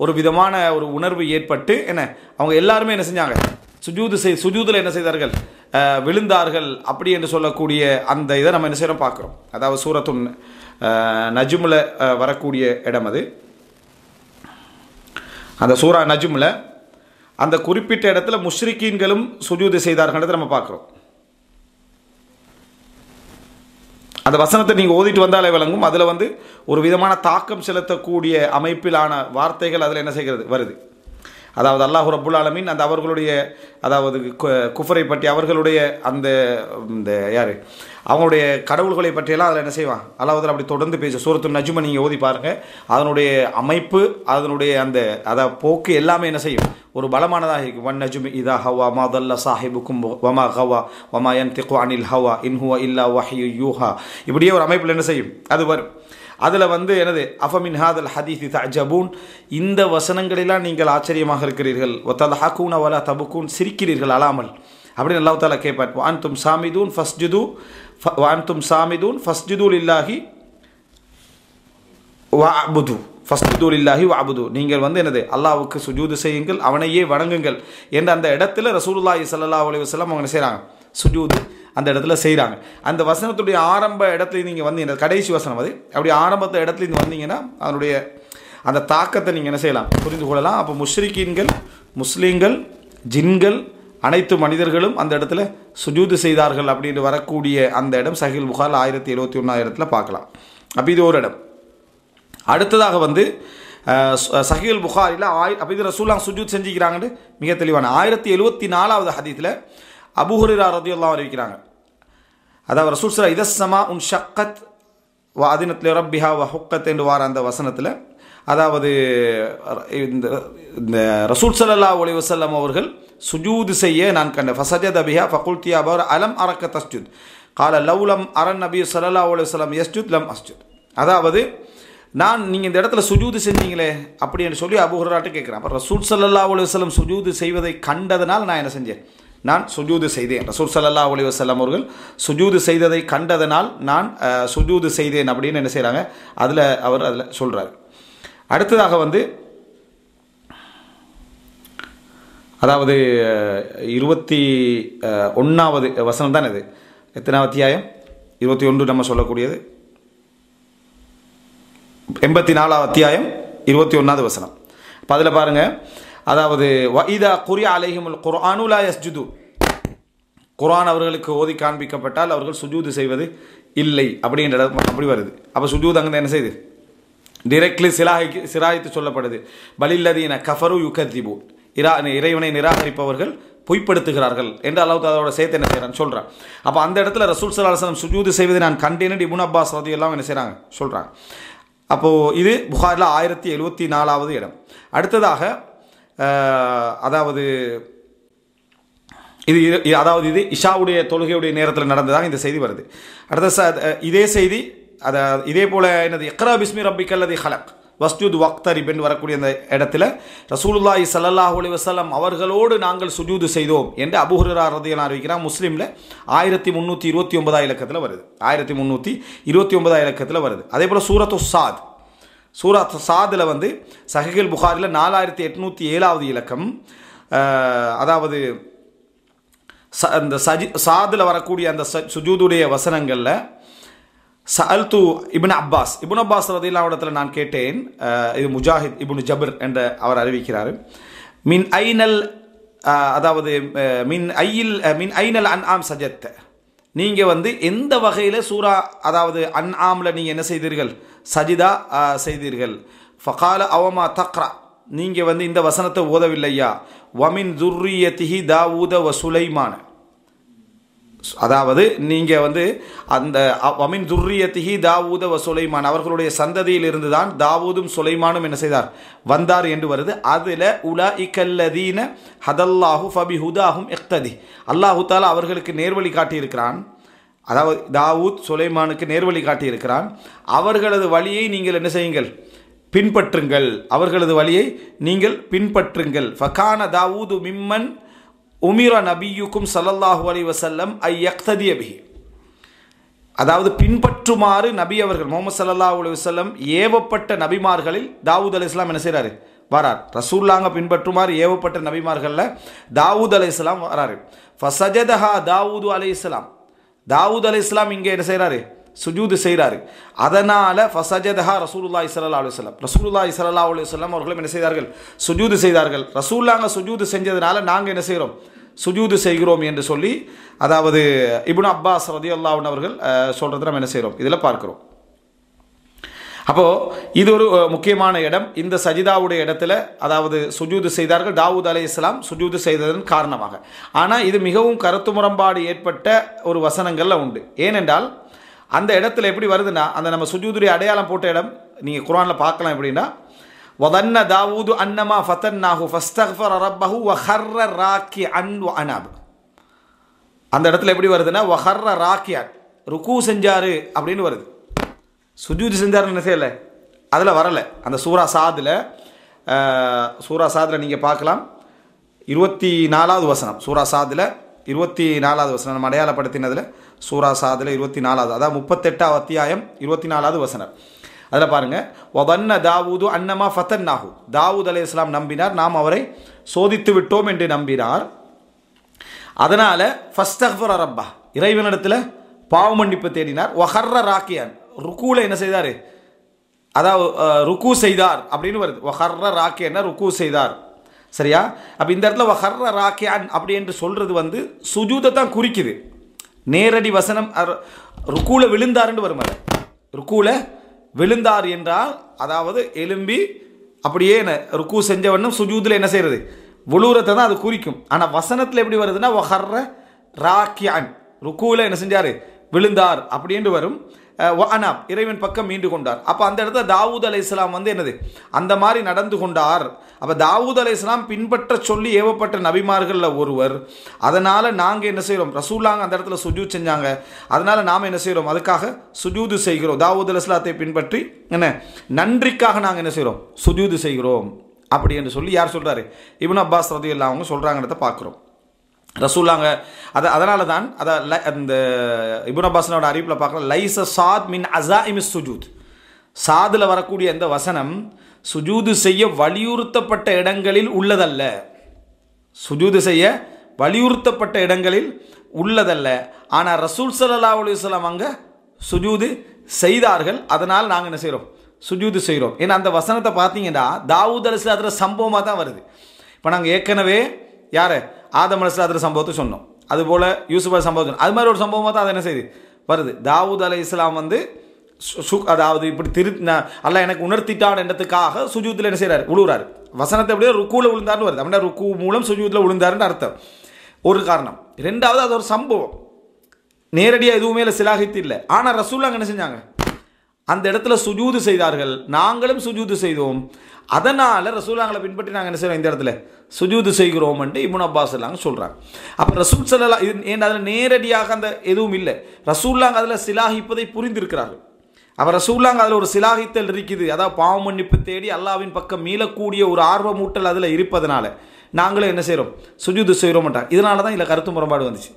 ஒரு விதமான ஒரு உணர்வு ஏற்பட்டு என்ன அவங்க எல்லாருமே என்ன செஞ்சாங்க, சுஜூதில் என்ன செய்தார்கள், விழுந்தார்கள் அப்படி என்று சொல்லக்கூடிய அந்த இதை நம்ம என்ன செய்யறோம் பார்க்குறோம். அதாவது சூரத்துன் நஜ்மில் வரக்கூடிய இடம் அது. அந்த சூரா நஜ்மில் அந்த குறிப்பிட்ட இடத்துல முஷ்ரிக்கீன்களும் சுஜூது செய்தார்கள் நம்ம பார்க்குறோம். அந்த வசனத்தை நீங்கள் ஓதிட்டு வந்தாலே விளங்கும். அதில் வந்து ஒரு விதமான தாக்கம் செலுத்தக்கூடிய அமைப்பிலான வார்த்தைகள் அதில் என்ன செய்கிறது வருது. அதாவது அல்லாஹ் ரப்புல் ஆலமீன் அந்த அவர்களுடைய அதாவது குஃபரை பற்றி, அவர்களுடைய அந்த யார் அவங்களுடைய கடவுள்களை பற்றியெல்லாம் அதில் என்ன செய்வான் அல்லாஹ் அப்படி தொடர்ந்து பேச. சூரத்துன் நஜ்மை நீங்கள் ஓதி பாருங்கள். அதனுடைய அமைப்பு, அதனுடைய அந்த போக்கு எல்லாமே என்ன செய்யும், ஒரு பலமானதாக இருக்கும். வன் நஜ்மி இதா ஹவா மா தல்ல சாஹிபுக்கும் வமா ஹவா வமா யன்திகு அனில் ஹவா இன் ஹுவ இல்லா வஹ்யு யூஹா, இப்படியே ஒரு அமைப்பில் என்ன செய்யும் அது வரும். அதில் வந்து என்னது, அஃபமின் ஹாதல் ஹதீஸி தஅஜபூன், இந்த வசனங்களெல்லாம் நீங்கள் ஆச்சரியமாக இருக்கிறீர்கள், வதல்ஹகூன வலா தபுகூன், சிரிக்கிறீர்கள் அலாமல் அப்படின்னு அல்லாஹ் தஆலா கேட்பார். வஅன்தும் சாமிதூன் ஃபஸ்ஜுது வஅன்தும் சாமிதூன் ஃபஸ்ஜுது லில்லாஹி வஅபுது ஃபஸ்ஜுது லில்லாஹி வஅபுது, நீங்கள் வந்து என்னது அல்லாஹ்வுக்கு சுஜூது செய்யுங்கள், அவனையே வணங்குங்கள் என்ற அந்த இடத்துல ரசூலுல்லாஹி ஸல்லல்லாஹு அலைஹி வஸல்லம் அவங்க செய்கிறாங்க, சுஜூது அந்த இடத்துல செய்கிறாங்க. அந்த வசனத்துடைய ஆரம்ப இடத்துல நீங்கள் வந்து இந்த கடைசி வசனம் அது அப்படி ஆரம்பத்த இடத்துல இருந்து வந்தீங்கன்னா அதனுடைய அந்த தாக்கத்தை நீங்கள் என்ன செய்யலாம், புரிந்து கொள்ளலாம். அப்போ முஷ்ரிக்கீன்கள், முஸ்லீம்கள், ஜின்கள், அனைத்து மனிதர்களும் அந்த இடத்துல சுஜூது செய்தார்கள் அப்படின்னு வரக்கூடிய அந்த இடம் சஹீஹுல் புகாரில் 1071 பார்க்கலாம். அப்போ இது ஒரு இடம். அடுத்ததாக வந்து சஹீஹுல் புகாரில் அப்போ இது ரசூலுல்லாஹ் சுஜூத் செஞ்சுக்கிறாங்கன்னு மிக தெளிவான 1074 ஹதீஸில் அபூ ஹுரைரா ரலியல்லாஹு அன்ஹு அறிவிக்கிறாங்க. அதாவது ரசூல் ஸல்லல்லாஹு அலைஹி வஸல்லம் இதஸ்ஸமா உன்ஷக்கத் வ அதினத் லிரப்பிஹா வ ஹுக்கத் என்று வார அந்த வசனத்தில் அதாவது இந்த ரசூல் ஸல்லல்லாஹு அலைஹி வஸல்லம் அவர்கள் சுஜூது செய்ய நான் கண்டேன். ஃபஸஜத பிஹா ஃபகுல்து யா அபூ அலம் அரக்க தஸ்ஜுத் கால லவ்லம் அரன் நபி ஸல்லல்லாஹு அலைஹி வஸல்லம் யஸ்ஜுத் லம் அஸ்ஜுத், அதாவது நீங்கள் இந்த இடத்துல சுஜூது செஞ்சீங்களே அப்படின்னு சொல்லி அபூ ஹுரைராட்ட கேட்குறேன். அப்போ ரசூல் ஸல்லல்லாஹு அலைஹி வஸல்லம் சுஜூது செய்வதை கண்டதனால் நான் என்ன செஞ்சேன், நான் சுஜூது செய்தேன். ரசூல் ஸல்லல்லாஹு அலைஹி வஸல்லம் அவர்கள் சுஜூது செய்ததை கண்டதனால் நான் சுஜூது செய்தேன் அப்படின்னு என்ன செய்கிறாங்க அவர் அதில் சொல்கிறார். அடுத்ததாக வந்து அதாவது 21வது வசனம் தான் இது. எத்தனாவது அத்தியாயம்? 21 நம்ம சொல்லக்கூடியது 84வது அத்தியாயம் 21வது வசனம். இப்போ அதில் பாருங்கள், அதாவது வஇதா குரிஅ அலைஹிமுல் குர்ஆனு லா யஸ்ஜுது, குர்ஆன் அவர்களுக்கு ஓதி காண்பிக்கப்பட்டால் அவர்கள் சுஜூது செய்வது இல்லை அப்படின்ற அப்படி வருது. அப்போ சுஜூது அங்கே என்ன செய்யுது, டிரெக்ட்லி சிராய்த்து சொல்லப்படுது. பலில்லதீன கஃபரு யுகதிபூன், இறைவனை நிராகரிப்பவர்கள் பொய்ப்படுத்துகிறார்கள் என்று அல்லாஹ் தஆலாவோட சேர்த்து என்ன செய்கிறான்னு சொல்கிறான். அப்போ அந்த இடத்துல ரசூல் ஸல்லல்லாஹு அலைஹி வஸல்லம் சுஜூது செய்வதை நான் கண்டேன்னு இப்னு அப்பாஸ் ரலியல்லாஹு என்ன செய்கிறாங்க சொல்கிறாங்க. அப்போது இது புகாரில் 1074வது இடம். அடுத்ததாக அதாவது இது இஷாவுடைய தொழுகையுடைய நேரத்தில் நடந்ததாக இந்த செய்தி வருது. அடுத்த இதே செய்தி இதே போல் என்னது இக்ரா பிஸ்மி ரப்பிக்கல்லதி ஹலக் வஸ்ஜுத் வக்தரிப் என்று வரக்கூடிய அந்த இடத்துல ரசூலுல்லாஹி ஸல்லல்லாஹு அலைஹி வஸல்லம் அவர்களோடு நாங்கள் சுஜூது செய்தோம் என்று அபூ ஹுரைரா ரலியல்லாஹு அறிவிக்கிறார். முஸ்லிமில் 1329 இலக்கத்தில் வருது, 1329 இலக்கத்தில் வருது. அதே போல் சூரத்து சாதில் வந்து சஹீஹுல் புகாரில் 4807வது இலக்கம். அதாவது அந்த சாதில் வரக்கூடிய அந்த சுஜூதுடைய வசனங்களில் சஅல்து இப்னு அப்பாஸ் ரலியல்லாஹு அன்ஹு நான் கேட்டேன். இது முஜாஹித் இப்னு ஜபர் என்ற அவர் அறிவிக்கிறார். மின் ஐனல் அதாவது மின் ஐனல் அன்ஆம் சஜத், நீங்கள் வந்து எந்த வகையில் சூரா அதாவது அன்ஆமில் நீங்கள் என்ன செய்தீர்கள் சஜிதா செய்தீர்கள். ஃபகால அவமா தக்ரா, நீங்கள் வந்து இந்த வசனத்தை ஓதவில்லையா. வமின் துர்ரியத்திஹி தாவூத வ சுலைமான, அதாவது நீங்கள் வந்து அந்த வமின் துர்ரியத்திஹி தாவூத வ சுலைமான், அவர்களுடைய சந்ததியில் இருந்து தான் தாவூதும் சுலைமானும் என்ன செய்தார் வந்தார் என்று வருது. அதில் உலாஇகல்லதீன ஹதல்லாஹு ஃபபி ஹுதாஹும் இக்ததி, அல்லாஹு தாலா அவர்களுக்கு நேர்வழி காட்டியிருக்கிறான். அதாவது தாவூத் சுலைமானுக்கு நேர்வழி காட்டியிருக்கிறான். அவர்களது வழியை நீங்கள் என்ன செய்யுங்கள் பின்பற்றுங்கள், அவர்களது வழியை நீங்கள் பின்பற்றுங்கள். ஃபகான தாவூது மிம்மன் உமிர நபியுக்கும் ஸல்லல்லாஹு அலைஹி வஸல்லம் ஐ யக்ததிய பிஹி, அதாவது பின்பற்றுமாறு நபி அவர்கள் முஹம்மது ஸல்லல்லாஹு அலைஹி வஸல்லம் ஏவப்பட்ட நபிமார்களில் தாவூத் அலைஹிஸ்ஸலாம் என்ன செய்கிறாரு வரார். ரசூலுல்லாஹ் பின்பற்றுமாறு ஏவப்பட்ட நபிமார்களில் தாவூத் அலைஹிஸ்ஸலாம் வராரு. ஃபஸஜதஹா தாவூது அலைஹிஸ்ஸலாம், தாவூத் அலைஹிஸ்ஸலாம் இங்கே என்ன செய்கிறாரு சுஜூது செய்கிறாரு. அதனால் ஃபஸஜதஹா ரசூலுல்லாஹி ஸல்லல்லாஹு அலைஹி வஸல்லம், ரசூலுல்லாஹி ஸல்லல்லாஹு அலைஹி வஸல்லம் அவர்களும் என்ன செய்தார்கள் சுஜூது செய்தார்கள். ரசூலுல்லாஹ் சுஜூது செஞ்சதுனால நாங்கள் என்ன செய்கிறோம் சுஜூது செய்கிறோம் என்று சொல்லி, அதாவது இப்னு அப்பாஸ் ரலியல்லாஹு அன்ஹு அவர்கள் சொல்கிறத நம்ம என்ன செய்கிறோம் இதில் பார்க்கிறோம். அப்போது இது ஒரு முக்கியமான இடம். இந்த சஜிதாவுடைய இடத்துல அதாவது சுஜூது செய்தார்கள் தாவூத் அலைஹிஸ்ஸலாம் சுஜூது செய்ததன் காரணமாக. ஆனால் இது மிகவும் கருத்து முரண்பாடு ஏற்பட்ட ஒரு வசனங்களில் உண்டு. ஏனென்றால் அந்த இடத்துல எப்படி வருதுன்னா, அந்த நம்ம சுஜூதுடைய அடையாளம் போட்ட இடம் நீங்கள் குர்ஆனில் பார்க்கலாம். எப்படின்னா வதன்ன தாவூது அன்னமா ஃபதன்னாஹு ஃபஸ்தக்ஃபர ரப்பஹு வஹர்ர ராக்கிஅன் வஅனாப், அந்த இடத்துல எப்படி வருதுன்னா வஹர்ர ராக்கிஅன், ருக்கு செஞ்சாரு அப்படின்னு வருது. சுஜூது செஞ்சாருன்னு என்ன செய்யலை அதில் வரலை. அந்த சூரா சாதில் நீங்கள் பார்க்கலாம் 24வது வசனம், சூரா சாதில் 24வது வசனம் நம்ம அடையாளப்படுத்தினதில் சூரா சாதில் 24வது, அதாவது 38வது அத்தியாயம் 24வது வசனம். அதில் பாருங்கள் வதன்ன தாவூது அன்னமா ஃபதன்னாஹு, தாவூத் அலைஹிஸ்ஸலாம் நம்பினார் நாம் அவரை சோதித்து விட்டோம் என்று நம்பினார். அதனால் ஃபஸ்தக்ஃபர ரப்பா, இறைவனிடத்தில் பாவ மன்னிப்பு தேடினார். வஹர்ர ராக்கியான், ருக்கூல என்ன செய்தார் அதாவது ருக்கு செய்தார் அப்படின்னு வருது. வஹர்ர ராக்கியான்னா ருக்கு செய்தார், சரியா. அப்போ இந்த இடத்துல வஹர்ர ராக்கியான் அப்படி என்று சொல்கிறது வந்து சுஜூதை தான் குறிக்குது. நேரடி வசனம் ருக்கூல விழுந்தாருன்னு வரும். ருக்கூல விழுந்தார் என்றால் அதாவது எலும்பி அப்படியே ருக்கு செஞ்சவனும் சுஜூதில் என்ன செய்கிறது விழுவுறதை தான் அது குறிக்கும். ஆனால் வசனத்தில் எப்படி வருதுன்னா வஹர்ர ராக்கியான், ருக்கூல என்ன செஞ்சார் விழுந்தார் அப்படி என்று வரும். வஅனாப், இறைவன் பக்கம் மீண்டு கொண்டார். அப்போ அந்த இடத்துல தாவூத் அலைஹிஸ்ஸலாம் வந்து என்னது அந்த மாதிரி நடந்து கொண்டார். அப்போ தாவூத் அலைஹிஸ்ஸலாம் பின்பற்ற சொல்லி ஏவப்பட்ட நபிமார்களில் ஒருவர். அதனால் நாங்கள் என்ன செய்கிறோம், ரசூலுல்லாஹ் அந்த இடத்துல சுஜூத் செஞ்சாங்க, அதனால் நாம் என்ன செய்கிறோம் அதுக்காக சுஜூது செய்கிறோம். தாவூத் அலைஹிஸ்ஸலாத்தை பின்பற்றி என்ன நன்றிக்காக நாங்கள் என்ன செய்கிறோம் சுஜூது செய்கிறோம் அப்படி என்று சொல்லி யார் சொல்கிறாரு இப்னு அப்பாஸ் ரலியல்லாஹு அன்ஹு சொல்கிறாங்கிறத பார்க்குறோம். ரசூலுல்லாஹ் அதனால தான் அந்த இப்னு அப்பாஸ்னோட அறிவிப்பில் பார்க்கலாம், லைஸ சாத் மின் அஸாஇமிஸ் சுஜூத், சாதில் வரக்கூடிய இந்த வசனம் சுஜூது செய்ய வலியுறுத்தப்பட்ட இடங்களில் உள்ளதல்ல, சுஜூது செய்ய வலியுறுத்தப்பட்ட இடங்களில் உள்ளதல்ல. ஆனால் ரசூல் ஸல்லல்லாஹு அலைஹி வஸல்லம் அங்கே சுஜூது செய்தார்கள், அதனால் நாங்கள் என்ன செய்கிறோம் சுஜூது செய்கிறோம். ஏன்னா அந்த வசனத்தை பார்த்தீங்கன்னா தாவூத் அலைஹிஸ்ஸலாத்துல சம்பவமாக தான் வருது. இப்போ நாங்கள் ஏற்கனவே யார் ஆதம் அலைஹிஸ்ஸலாத்துல சம்பவத்தை சொன்னோம், அதுபோல் யூசுப் சம்பவம், அது மாதிரி ஒரு சம்பவமாக தான் அது என்ன செய்யுது வருது. தாவூத் அலைஹிஸ்ஸலாம் வந்து அதாவது இப்படி அல்லாஹ் எனக்கு உணர்த்திட்டான் என்றதுக்காக சுஜூத்தில் என்ன செய்கிறார் விழுவுறாரு. வசனத்தை அப்படியே ருக்கூவில் விழுந்தாருன்னு வருது, அப்படின்னா ருக்கு மூலம் சுஜூத்தில் விழுந்தாருன்னு அர்த்தம் ஒரு காரணம். ரெண்டாவது அது ஒரு சம்பவம், நேரடியாக எதுவுமே இல்லை சிலாகித்து இல்லை. ஆனால் ரசூலுல்லாஹ் என்ன செஞ்சாங்க அந்த இடத்துல சுஜூது செய்தார்கள், நாங்களும் சுஜூது செய்தோம். அதனால் ரசூலுல்லாஹ்வை பின்பற்றி நாங்கள் என்ன செய்கிறோம் இந்த இடத்துல சுஜூது செய்கிறோம் என்று இப்னு அப்பாஸ் எல்லாம் சொல்கிறாங்க. அப்போ ரசூல் ஸல்லல்லாஹு இது ஏன் அதில் நேரடியாக அந்த எதுவும் இல்லை, ரசூலுல்லாஹ் அதில் சிலாகிப்பதை புரிந்திருக்கிறார்கள். அப்போ ரசூலுல்லாஹ் அதில் ஒரு சிலாகித்தல் இருக்குது, அதாவது பாவ மன்னிப்பு தேடி அல்லாஹ்வின் பக்கம் மீளக்கூடிய ஒரு ஆர்வமூட்டல் அதில் இருப்பதனால நாங்களும் என்ன செய்கிறோம் சுஜூது செய்கிறோம் மாட்டாங்க. இதனால தான் இதில் கருத்து முரண்பாடு வந்துச்சு.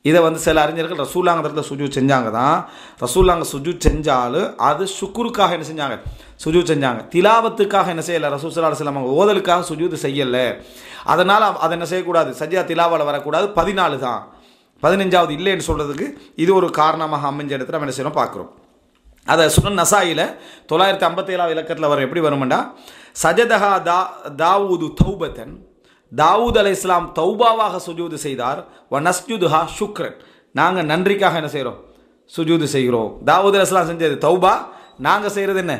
இதை வந்து சில அறிஞர்கள் ரசூலுல்லாஹ் இடத்துல சுஜூத் செஞ்சாங்க தான், ரசூலுல்லாஹ் சுஜூத் செஞ்சாலும் அது சுக்குருக்காக என்ன செஞ்சாங்க சுஜூத் செஞ்சாங்க, திலாவத்துக்காக என்ன செய்யலை. ரசூல் ஸல்லல்லாஹு அலைஹி வஸல்லம் ஓதலுக்காக சுஜூத் செய்யலை, அதனால் அதை என்ன செய்யக்கூடாது சஜ்ஜா திலாவால் வரக்கூடாது, 14 தான், 15வது இல்லைன்னு சொல்கிறதுக்கு இது ஒரு காரணமாக அமைஞ்ச இடத்துல நம்ம என்ன செய்யணும் பார்க்குறோம். அதை சுனன் நசாயில 957 இலக்கத்தில் வர எப்படி வருமெண்டா சஜதஹா தாவூது தௌபத்தன், தாவூத் அலைஹிஸ்ஸலாம் தௌபாவாக சுஜூது செய்தார். வ நஸ்ஜுதுஹா ஷுக்ரன், நாங்கள் நன்றிக்காக என்ன செய்கிறோம்? சுஜூது செய்கிறோம். தாவூத் அலைஹிஸ்ஸலாம் செஞ்சது தௌபா, நாங்கள் செய்கிறது என்ன?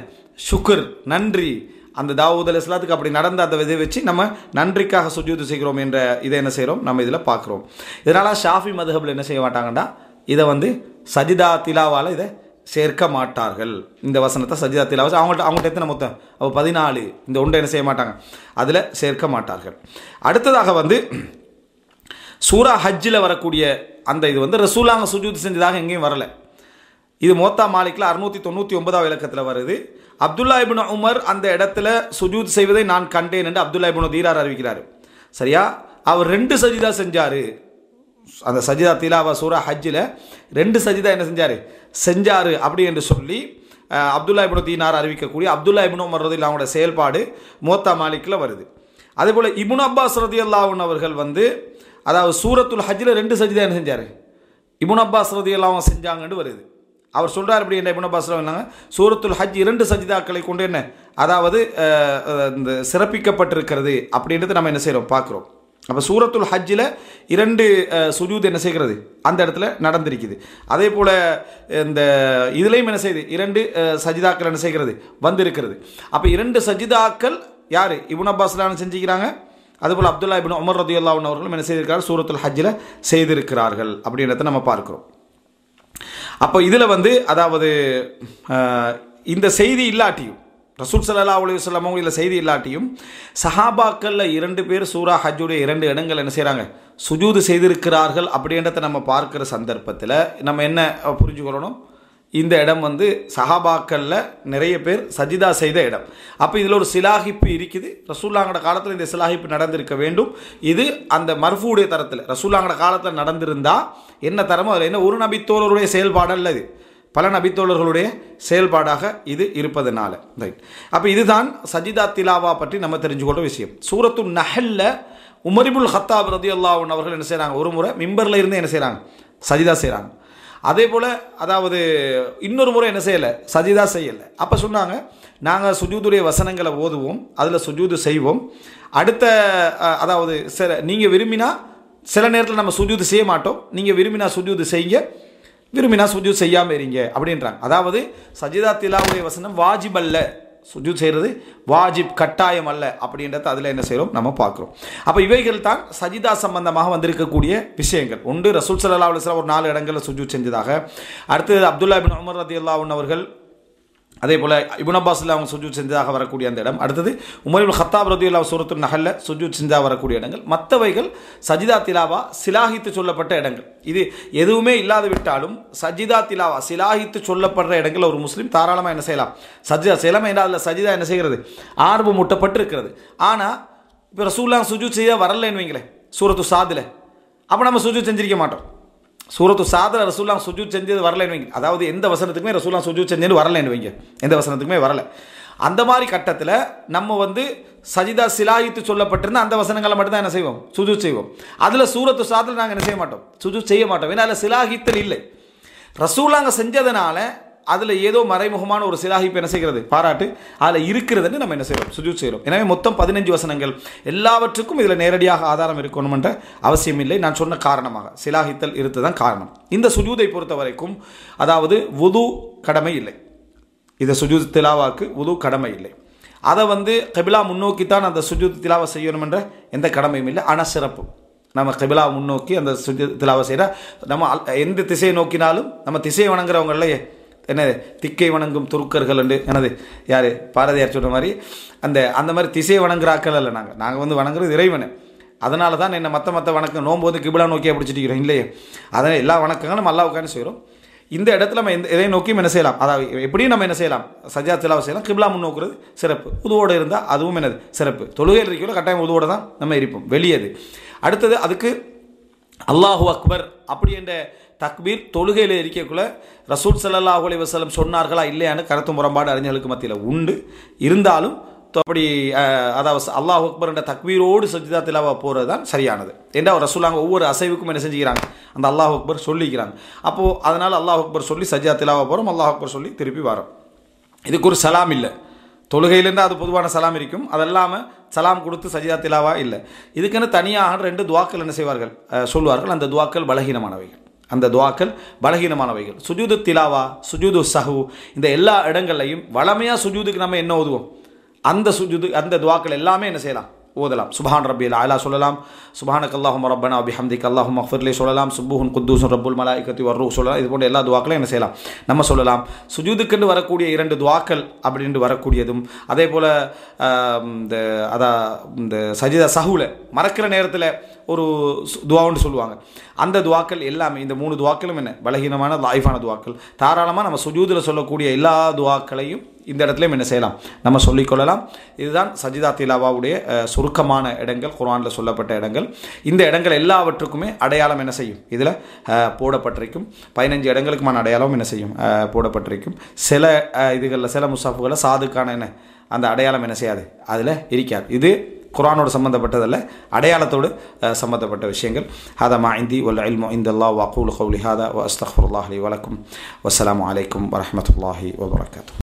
ஷுக்ர், நன்றி. அந்த தாவூத் அலைஹிஸ்ஸலாத்துக்கு அப்படி நடந்த அந்த இதை வச்சு நம்ம நன்றிக்காக சுஜூது செய்கிறோம் என்ற இதை என்ன செய்கிறோம்? நம்ம இதில் பார்க்குறோம். இதனால் ஷாஃபி மதுஹபில் என்ன செய்ய மாட்டாங்கண்டா, இதை வந்து சஜிதா திலாவால் இதை சேர்க்க மாட்டார்கள். இந்த வசனத்தை சஜிதா திலாவா அவங்கள்ட்ட எத்தனை மொத்தம்? அவ 14. இந்த ஒன்றை என்ன செய்ய மாட்டாங்க? அதில் சேர்க்க மாட்டார்கள். அடுத்ததாக வந்து சூரா ஹஜ்ஜில் வரக்கூடிய அந்த இது வந்து ரசூலாங்க சுஜூது செஞ்சதாக எங்கேயும் வரலை. இது மோத்தா மாலிக்கில் 699 இலக்கத்தில் வருது. அப்துல்லா இப்னு உமர் அந்த இடத்துல சுஜூத் செய்வதை நான் கண்டேன் என்று அப்துல்லா இப்னு தீரார் அறிவிக்கிறார். சரியா? அவர் 2 சஜிதா செஞ்சார். அந்த சஜிதா திலாவா சூரா ஹஜ்ஜில் 2 சஜிதா என்ன செஞ்சார் அப்படி என்று சொல்லி அப்துல்லா இப்னு தீனார் அறிவிக்கக்கூடிய அப்துல்லா இப்னு உமர் ரலியல்லாஹு அவங்களோட செயல்பாடு மோத்தா மாலிக்கில் வருது. அதே போல் இப்னு அப்பாஸ் ரலியல்லாஹு அவர்கள் வந்து அதாவது சூரத்துல் ஹஜ்ஜில் 2 சஜிதா என்ன செஞ்சார்? இப்னு அப்பாஸ் ரலியல்லாஹு செஞ்சாங்கன்னு வருது. அவர் சொல்கிறார் அப்படி என்ன? இப்னு அப்பாஸ் ரலியல்லாஹு சூரத்துல் ஹஜ் 2 சஜிதாக்களை கொண்டு என்ன அதாவது இந்த சிறப்பிக்கப்பட்டிருக்கிறது அப்படின்றது நம்ம என்ன செய்கிறோம்? பார்க்குறோம். அப்போ சூரத்துல் ஹஜ்ஜில் 2 சுஜூத் என்ன செய்கிறது? அந்த இடத்துல நடந்திருக்குது. அதே போல் இந்த இதுலேயும் என்ன செய்யுது? 2 சஜிதாக்கள் என்ன செய்கிறது? வந்திருக்கிறது. அப்போ 2 சஜிதாக்கள் யார்? இப்னு அப்பாஸ் செஞ்சுக்கிறாங்க. அதுபோல் அப்துல்லா இப்னு உமர் ரலியல்லாஹு அன்ஹு அவர்களும் என்ன செய்திருக்கிறார்கள்? சூரத்துல் ஹஜ்ஜில் செய்திருக்கிறார்கள் அப்படின்றத நம்ம பார்க்கிறோம். அப்போ இதில் வந்து அதாவது இந்த செய்தி இல்லாட்டியும் ரசூல் ஸல்லல்லாஹு அலைஹி வஸல்லம் அவங்க இதில் செய்தி இல்லாட்டியும் சஹாபாக்களில் 2 பேர் சூரா ஹஜ்ஜுடைய 2 இடங்கள் என்ன செய்கிறாங்க? சுஜூது செய்திருக்கிறார்கள் அப்படின்றத நம்ம பார்க்குற சந்தர்ப்பத்தில் நம்ம என்ன புரிஞ்சுக்கொள்ளணும்? இந்த இடம் வந்து சஹாபாக்களில் நிறைய பேர் சஜிதா செய்த இடம். அப்போ இதில் ஒரு சிலாஹிப்பு இருக்குது. ரசூலுல்லாஹ்வோட காலத்தில் இந்த சிலாஹிப்பு நடந்திருக்க வேண்டும். இது அந்த மர்ஃபூடைய தரத்தில் ரசூலுல்லாஹ்வோட காலத்தில் நடந்திருந்தால் என்ன தரமோ அதில் என்ன ஒரு நபித்தோழருடைய செயல்பாடு அல்லது பல நபித்தோழர்களுடைய செயல்பாடாக இது இருப்பதனால ரைட். அப்போ இதுதான் சஜிதா திலாவா பற்றி நம்ம தெரிஞ்சுக்கொள்ள விஷயம். சூரத்து நஹல்ல உமர் இப்னுல் ஹத்தாப் ரலியல்லாஹு அன்ஹு அவர்கள் என்ன செய்கிறாங்க? ஒரு முறை மிம்பரில் இருந்து என்ன செய்கிறாங்க? சஜிதா செய்கிறாங்க. அதே போல் அதாவது இன்னொரு முறை என்ன செய்யலை? சஜிதா செய்யலை. அப்போ சொன்னாங்க, நாங்கள் சுஜூதுடைய வசனங்களை ஓதுவோம், அதில் சுஜூது செய்வோம். அடுத்த அதாவது நீங்கள் விரும்பினா சில நேரத்தில் நம்ம சுஜூது செய்ய மாட்டோம், நீங்கள் விரும்பினா சுஜூது செய்யுங்க, விரும்பினா சுஜூத் செய்யாமல் இருங்க அப்படின்றாங்க. அதாவது சஜிதா திலாவுடைய வசனம் வாஜிப் அல்ல, சுஜூத் செய்கிறது வாஜிப் கட்டாயம் அல்ல அப்படின்றத அதில் என்ன செய்கிறோம்? நம்ம பார்க்குறோம். அப்போ இவைகள் தான் சஜிதா சம்பந்தமாக வந்திருக்கக்கூடிய விஷயங்கள். ஒன்று ரசூல் ஸல்லல்லாஹு அலைஹி வஸல்லம் ஒரு 4 இடங்களில் சுஜூத் செஞ்சதாக. அடுத்தது அப்துல்லா இப்னு உமர் ரலியல்லாஹு அன்ஹு அவர்கள் அதே போல் இப்னு அப்பாஸ் அவங்க சுஜூத் செஞ்சதாக வரக்கூடிய அந்த இடம். அடுத்தது உமர் இப்னு ஹத்தாப் ரலியல்லாஹு சூரத்துல் நஹல்ல சுஜூத் செஞ்சதாக வரக்கூடிய இடங்கள். மற்றவைகள் சஜிதா திலாவா சிலாஹித்து சொல்லப்பட்ட இடங்கள். இது எதுவுமே இல்லாத விட்டாலும் சஜிதா திலாவா சிலாஹித்து சொல்லப்படுற இடங்கள் ஒரு முஸ்லீம் தாராளமாக என்ன செய்யலாம்? சஜிதா செய்யலாம். ஏன்னா அதில் சஜிதா என்ன செய்கிறது? ஆர்வம் மூட்டப்பட்டு இருக்கிறது. ஆனால் இப்போ ரசூலுல்லாஹ் சுஜூத் செய்ய வரலன்னு வைங்களேன் சூரத்து சாதில், அப்போ நம்ம சுஜூத் செஞ்சிருக்க மாட்டோம். சூரத்து சாதில் ரசூலுல்லாஹ் சுஜூத் செஞ்சது வரலைன்னு வைங்க, அதாவது எந்த வசனத்துக்குமே ரசூலுல்லாஹ் சுஜூத் செஞ்சது வரலைன்னு வைங்க, எந்த வசனத்துக்குமே வரலை. அந்த மாதிரி கட்டத்தில் நம்ம வந்து சஜிதா சிலாஹித்து சொல்லப்பட்டிருந்த அந்த வசனங்களை மட்டும் தான் என்ன செய்வோம்? சுஜூத் செய்வோம். அதில் சூரத்து சாதில் நாங்கள் என்ன செய்ய மாட்டோம்? சுஜூத் செய்ய மாட்டோம். ஏன்னா அதில் சிலாஹித்தல் இல்லை. ரசூலுல்லாஹ் செஞ்சதுனால அதில் ஏதோ மறைமுகமான ஒரு சிலாஹிப்பு என்ன செய்கிறது? பாராட்டு அதில் இருக்கிறதுன்னு நம்ம என்ன செய்கிறோம்? சுஜூத் செய்கிறோம். எனவே மொத்தம் 15 வசனங்கள். எல்லாவற்றுக்கும் இதில் நேரடியாக ஆதாரம் இருக்கணுமென்ற அவசியம் இல்லை. நான் சொன்ன காரணமாக சிலாஹித்தல் இருந்ததுதான் காரணம். இந்த சுஜூதை பொறுத்த வரைக்கும் அதாவது வுது கடமை இல்லை. இந்த சுஜூத் திலாவாக்கு வுது கடமை இல்லை. அதை வந்து கிபிலா முன்னோக்கித்தான் அந்த சுஜூத் திலாவை செய்யணும் என்ற எந்த கடமையும் இல்லை. ஆனால் சிறப்பு நம்ம கிபிலா முன்னோக்கி அந்த சுஜூத் திலாவை செய்கிற நம்ம எந்த திசையை நோக்கினாலும் நம்ம திசையை வணங்குறவங்களே என்னது திக்கை வணங்கும் துருக்கர்கள் என்று என்னது யார் பாரதியார் சொல்கிற மாதிரி அந்த மாதிரி திசையை வணங்குறாக்கள் இல்லை. நாங்கள் வந்து வணங்குறது இறைவனை. அதனால தான் என்ன மற்ற வணக்கம் நோன்பு வந்து கிபிலா நோக்கியே பிடிச்சிட்டு இல்லையே. அதனால் எல்லா வணக்கங்களும் நம்ம அல்லா உட்காந்து செய்கிறோம். இந்த இடத்துல நம்ம எதை நோக்கியும் என்ன செய்யலாம்? அதாவது எப்படியும் நம்ம என்ன செய்யலாம்? சஜிதா திலாவை செய்யலாம். கிபிலா முன்னோக்குறது சிறப்பு. உதுவோடு இருந்தால் அதுவும் என்னது சிறப்பு. தொழுகையில் இருக்கிற கட்டாயம் உதுவோடு தான் நம்ம இருப்போம். வெளியது அடுத்தது அதுக்கு அல்லாஹு அக்பர் அப்படி என்ற தக்பீர் தொழுகையில் இருக்கக்குள்ள ரசூல் ஸல்லல்லாஹு அலைஹி வஸல்லம் சொன்னார்களா இல்லையான்னு கருத்து முரண்பாடு அறிஞர்களுக்கு மத்தியில் உண்டு. இருந்தாலும் அப்படி அதாவது அல்லாஹ் அக்பர் என்ற தக்பீரோடு சஜிதா திலாவா போகிறது தான் சரியானது. ஏன்னா ரசூலுல்லாஹ் ஒவ்வொரு அசைவுக்கும் என்ன செஞ்சுக்கிறாங்க? அந்த அல்லாஹ் அக்பர் சொல்லிக்கிறாங்க. அப்போது அதனால் அல்லாஹ் அக்பர் சொல்லி சஜிதா திலாவா போகிறோம், அல்லாஹ் அக்பர் சொல்லி திருப்பி வரோம். இதுக்கு ஒரு சலாம் இல்லை. தொழுகையிலேருந்து அது பொதுவான சலாம் இருக்கும். அதெல்லாமல் சலாம் கொடுத்து சஜிதா திலாவா இல்லை. இதுக்குன்னு தனியாக 2 துவாக்கள் என்ன செய்வார்கள்? சொல்வார்கள். அந்த துவாக்கள் பலகீனமானவைகள். அந்த துவாக்கள் பலகீனமானவைகள். சுஜூது திலாவா, சுஜூது சஹு, இந்த எல்லா இடங்கள்லையும் வளமையாக சுஜூதுக்கு நம்ம என்ன ஓதுவோம், அந்த துவாக்கள் எல்லாமே என்ன செய்யலாம், ஓதலாம். சுப்ஹான் ரப்பியல் அலா சொல்லலாம், சுப்ஹானக அல்லாஹும்ம ரப்பனா வபிஹம்திக அல்லாஹும்ம அக்ஃபிர்லி சொல்லலாம், சுப்புஹுன் குத்தூஸுன் ரப்புல் மலாயிகத்தி வர்ரூஹ் சொல்லலாம். இது போன்ற எல்லா துவாக்களும் என்ன செய்யலாம், நம்ம சொல்லலாம். சுஜூதுக்கென்று வரக்கூடிய 2 துவாக்கள் அப்படின்னு வரக்கூடியதும், அதே போல் இந்த சஜிதா சஹுல மறக்கிற நேரத்தில் ஒரு துவான்னு சொல்லுவாங்க. அந்த துவாக்கள் எல்லாமே, இந்த 3 துவாக்களும் என்ன பலகீனமான லாயிஃபான துவாக்கள். தாராளமாக நம்ம சுஜூதில் சொல்லக்கூடிய எல்லா துவாக்களையும் இந்த இடத்துலையும் என்ன செய்யலாம், நம்ம சொல்லிக்கொள்ளலாம். இதுதான் சஜிதா திலாவாவுடைய சுருக்கமான இடங்கள், குர்ஆனில் சொல்லப்பட்ட இடங்கள். இந்த இடங்கள் எல்லாவற்றுக்குமே அடையாளம் என்ன செய்யும், இதில் போடப்பட்டிருக்கும். 15 இடங்களுக்குமான அடையாளம் என்ன செய்யும், போடப்பட்டிருக்கும். சில இதுகளில் சில முசாஃபுகளில் சாதுக்கான என்ன அந்த அடையாளம் என்ன செய்யாது, அதில் இருக்காது. இது குர்ஆனோடு சம்பந்தப்பட்டதல்ல, அடையாளத்தோடு சம்பந்தப்பட்ட விஷயங்கள். ஹாதா மா இந்தி வல் இல்மு இந்தல்லாஹ் வ அகூலு கௌலி ஹாதா வ அஸ்தக்ஃபிருல்லாஹ் லி வ லக்கும். வஸ்ஸலாமு அலைக்கும் வரஹ்மத்துல்லாஹி வ பரகாத்துஹு.